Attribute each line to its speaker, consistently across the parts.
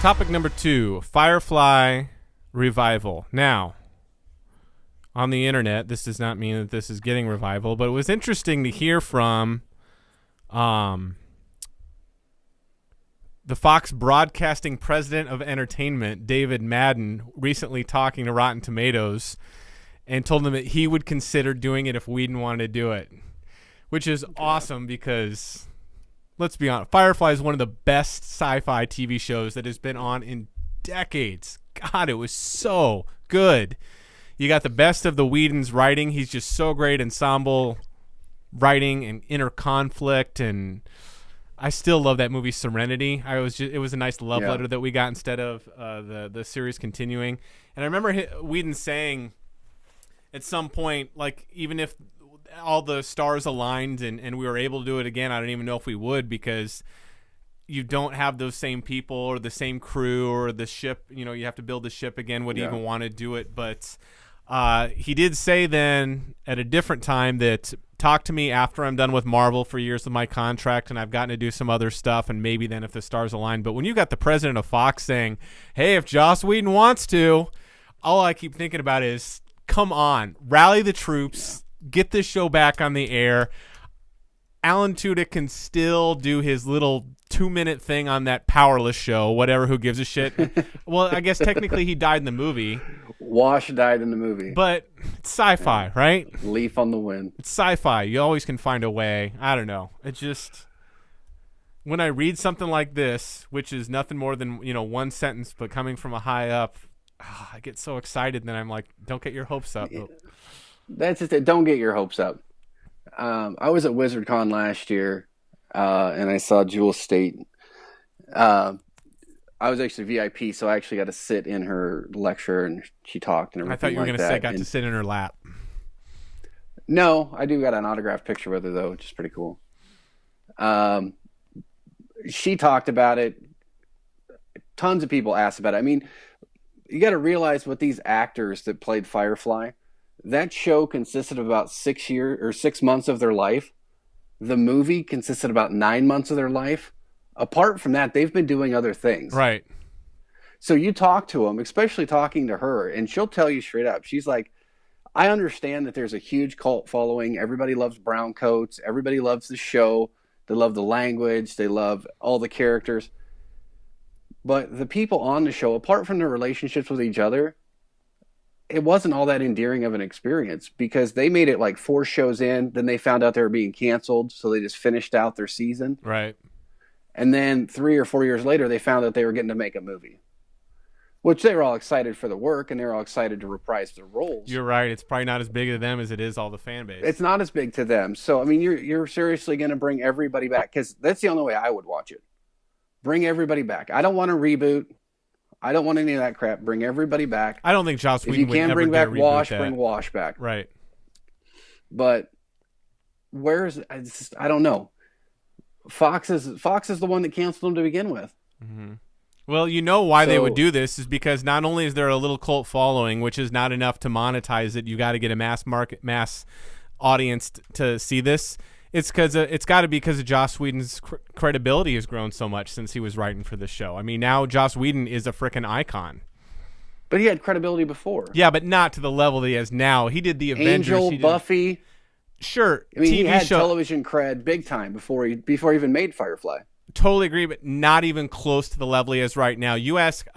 Speaker 1: Topic number 2, Firefly revival. Now, on the internet, this does not mean that this is getting revival, but it was interesting to hear from the Fox Broadcasting President of Entertainment, David Madden, recently talking to Rotten Tomatoes and told them that he would consider doing it if Whedon wanted to do it, which is awesome because, let's be honest, Firefly is one of the best sci-fi TV shows that has been on in decades. God, it was so good. You got the best of the Whedon's writing. He's just so great, ensemble writing and inner conflict, and I still love that movie Serenity. It was a nice love letter that we got instead of the series continuing. And I remember Whedon saying at some point, like, even if all the stars aligned and we were able to do it again, I don't even know if we would, because you don't have those same people or the same crew or the ship. You know, you have to build the ship again. Would even want to do it, but he did say then at a different time that talk to me after I'm done with Marvel for years of my contract and I've gotten to do some other stuff, and maybe then if the stars align. But when you got the president of Fox saying, hey, if Joss Whedon wants to, all I keep thinking about is, come on, rally the troops, get this show back on the air. Alan Tudyk can still do his little 2-minute thing on that Powerless show, whatever, who gives a shit. Well, I guess technically he died in the movie.
Speaker 2: Wash died in the movie.
Speaker 1: But it's sci-fi, right?
Speaker 2: Leaf on the wind.
Speaker 1: It's sci-fi. You always can find a way. I don't know. It just, when I read something like this, which is nothing more than, one sentence, but coming from a high up, I get so excited. And then I'm like, don't get your hopes up.
Speaker 2: That's just it. Don't get your hopes up. I was at WizardCon last year, and I saw Jewel State. I was actually VIP, so I actually got to sit in her lecture, and she talked and everything.
Speaker 1: I thought you were
Speaker 2: going
Speaker 1: to say got to sit in her lap.
Speaker 2: No, I do got an autographed picture with her, though, which is pretty cool. She talked about it. Tons of people asked about it. I mean, you got to realize what these actors that played Firefly, that show consisted of about 6 months of their life. The movie consisted of about 9 months of their life. Apart from that, they've been doing other things.
Speaker 1: Right.
Speaker 2: So you talk to them, especially talking to her, and she'll tell you straight up. She's like, I understand that there's a huge cult following. Everybody loves brown coats. Everybody loves the show. They love the language. They love all the characters. But the people on the show, apart from their relationships with each other, it wasn't all that endearing of an experience, because they made it like 4 shows in. Then they found out they were being canceled, so they just finished out their season.
Speaker 1: Right.
Speaker 2: And then 3 or 4 years later, they found out they were getting to make a movie, which they were all excited for the work, and they were all excited to reprise their roles.
Speaker 1: You're right. It's probably not as big to them as it is all the fan base.
Speaker 2: It's not as big to them. So, I mean, you're seriously going to bring everybody back, because that's the only way I would watch it. Bring everybody back. I don't want a reboot. I don't want any of that crap. Bring everybody back.
Speaker 1: I don't think Joss Whedon would ever
Speaker 2: bring back
Speaker 1: reboot
Speaker 2: Wash,
Speaker 1: that.
Speaker 2: bring Wash back.
Speaker 1: Right.
Speaker 2: But I don't know. Fox is the one that canceled them to begin with.
Speaker 1: Mm-hmm. Well, you know why they would do this is because not only is there a little cult following, which is not enough to monetize it, you got to get a mass audience to see this. It's because it's got to be because of Joss Whedon's credibility has grown so much since he was writing for this show. I mean, now Joss Whedon is a freaking icon.
Speaker 2: But he had credibility before.
Speaker 1: Yeah, but not to the level that he has now. He did the Avengers.
Speaker 2: Angel, Buffy.
Speaker 1: Sure.
Speaker 2: I mean, he had television cred big time before he even made Firefly.
Speaker 1: Totally agree, but not even close to the level he is right now. You ask,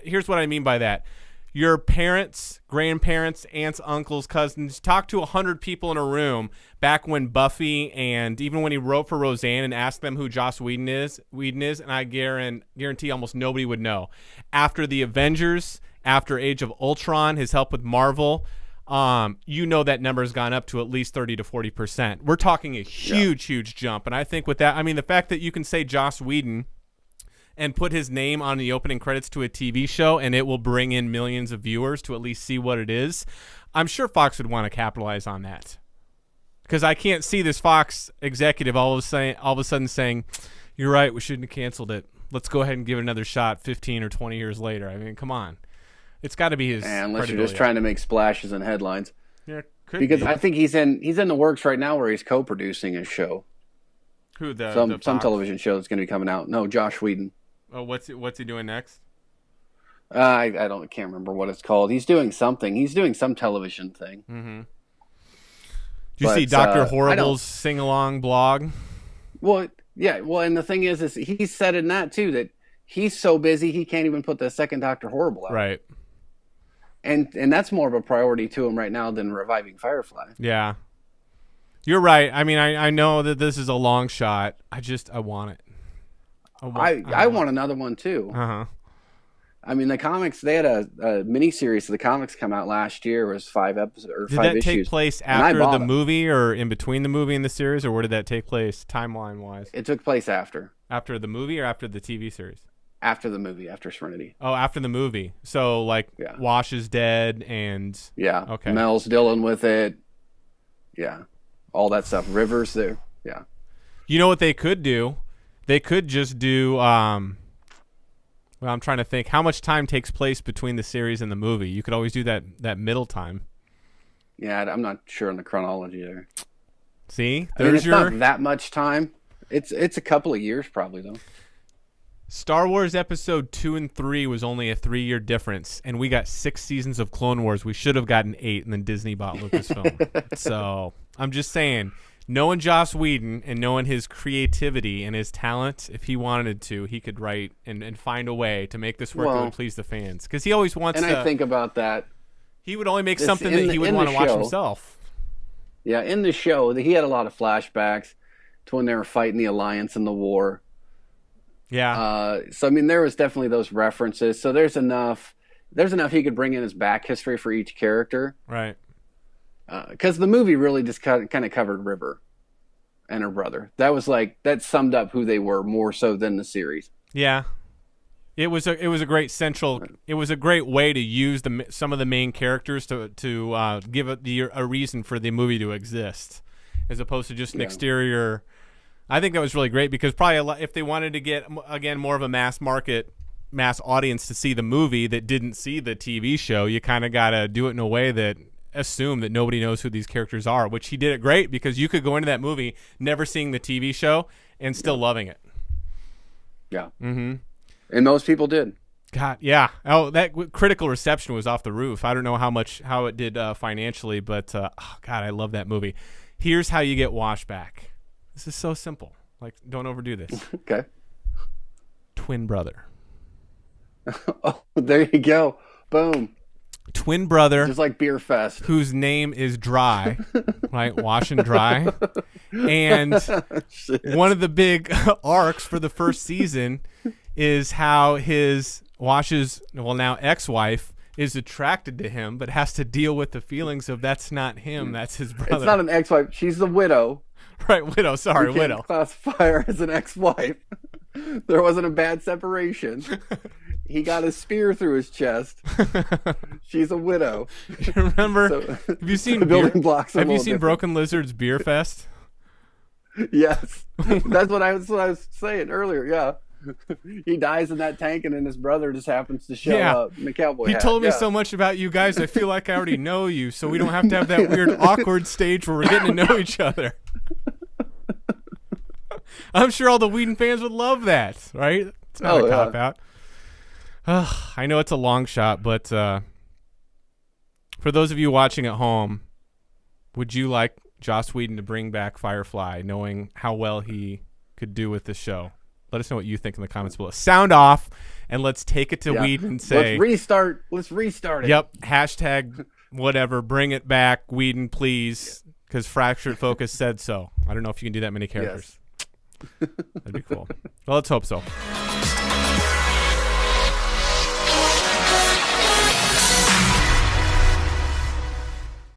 Speaker 1: here's what I mean by that. Your parents, grandparents, aunts, uncles, cousins, talk to 100 people in a room back when Buffy, and even when he wrote for Roseanne, and ask them who Joss Whedon is, and I guarantee almost nobody would know. After the Avengers, after Age of Ultron, his help with Marvel, that number has gone up to at least 30 to 40%. We're talking a huge jump. And I think with that, I mean, the fact that you can say Joss Whedon and put his name on the opening credits to a TV show and it will bring in millions of viewers to at least see what it is, I'm sure Fox would want to capitalize on that. Because I can't see this Fox executive all of a sudden saying, you're right, we shouldn't have canceled it. Let's go ahead and give it another shot 15 or 20 years later. I mean, come on. It's got to be his.
Speaker 2: Unless you're just trying to make splashes and headlines.
Speaker 1: Yeah,
Speaker 2: because I think he's in the works right now where he's co-producing a show.
Speaker 1: Who
Speaker 2: some television show that's going to be coming out. No, Josh Whedon.
Speaker 1: Oh, what's he doing next?
Speaker 2: I can't remember what it's called. He's doing something. He's doing some television thing.
Speaker 1: Mm-hmm. Did you see Dr. Horrible's sing-along blog?
Speaker 2: Well, yeah. Well, and the thing is he said in that too that he's so busy he can't even put the second Dr. Horrible out.
Speaker 1: Right.
Speaker 2: And that's more of a priority to him right now than reviving Firefly.
Speaker 1: Yeah. You're right. I mean, I know that this is a long shot. I want it.
Speaker 2: I want another one too.
Speaker 1: Uh-huh.
Speaker 2: I mean, the comics, they had a miniseries of the comics come out last year. It was 5 episodes or 5 issues.
Speaker 1: Did that take place after the movie or in between the movie and the series, or where did that take place timeline-wise?
Speaker 2: It took place after.
Speaker 1: After the movie or after the TV series?
Speaker 2: After the movie, after Serenity.
Speaker 1: Oh, after the movie. So, like, Wash is dead and...
Speaker 2: Yeah.
Speaker 1: Okay.
Speaker 2: Mel's dealing with it. Yeah. All that stuff. River's there. Yeah.
Speaker 1: You know what they could do? They could just do... well, I'm trying to think. How much time takes place between the series and the movie? You could always do that middle time.
Speaker 2: Yeah, I'm not sure on the chronology there.
Speaker 1: See?
Speaker 2: It's not that much time. It's a couple of years probably, though.
Speaker 1: Star Wars Episode 2 and 3 was only a 3-year difference, and we got 6 seasons of Clone Wars. We should have gotten 8, and then Disney bought Lucasfilm. So I'm just saying, knowing Joss Whedon and knowing his creativity and his talent, if he wanted to, he could write and find a way to make this work that would please the fans. Because he always wants to...
Speaker 2: And I think about that.
Speaker 1: He would only make something that he would want to watch himself.
Speaker 2: Yeah, in the show, he had a lot of flashbacks to when they were fighting the Alliance in the war.
Speaker 1: Yeah.
Speaker 2: So I mean, there was definitely those references. So there's enough he could bring in his back history for each character.
Speaker 1: Right.
Speaker 2: Because the movie really just kind of covered River and her brother. That summed up who they were more so than the series.
Speaker 1: Yeah. It was a great it was a great way to use some of the main characters to give a reason for the movie to exist, as opposed to just an exterior. I think that was really great because probably if they wanted to get, again, more of a mass audience to see the movie that didn't see the TV show, you kind of got to do it in a way that assume that nobody knows who these characters are, which he did it great because you could go into that movie never seeing the TV show and still loving it. Yeah. Mm-hmm.
Speaker 2: And most people did.
Speaker 1: God, yeah. Oh, that critical reception was off the roof. I don't know how it did financially, but God, I love that movie. Here's how you get Wash back. This is so simple. Like, don't overdo this.
Speaker 2: Okay.
Speaker 1: Twin brother.
Speaker 2: Oh, there you go. Boom.
Speaker 1: Twin brother.
Speaker 2: Just like Beer Fest.
Speaker 1: Whose name is Dry, right? Wash and Dry. And one of the big arcs for the first season is how his Wash's, now ex-wife, is attracted to him, but has to deal with the feelings of that's not him, that's his brother.
Speaker 2: It's not an ex-wife. She's the widow.
Speaker 1: Right, widow. Sorry,
Speaker 2: we can't
Speaker 1: widow.
Speaker 2: Classify her as an ex-wife. There wasn't a bad separation. He got a spear through his chest. She's a widow.
Speaker 1: You remember? Have you seen
Speaker 2: building blocks?
Speaker 1: Have you seen Broken Lizard's Beer Fest?
Speaker 2: Yes, that's what I was saying earlier. Yeah. He dies in that tank, and then his brother just happens to show up in the cowboy hat.
Speaker 1: He told me so much about you guys. I feel like I already know you, so we don't have to have that weird, awkward stage where we're getting to know each other. I'm sure all the Whedon fans would love that, right? It's not a cop-out. I know it's a long shot, but for those of you watching at home, would you like Joss Whedon to bring back Firefly, knowing how well he could do with the show? Let us know what you think in the comments below. Sound off, and let's take it to Whedon and say...
Speaker 2: Let's restart it.
Speaker 1: Yep. Hashtag whatever. Bring it back, Whedon, please, because Fractured Focus said so. I don't know if you can do that many characters.
Speaker 2: Yes.
Speaker 1: That'd be cool. Well, let's hope so.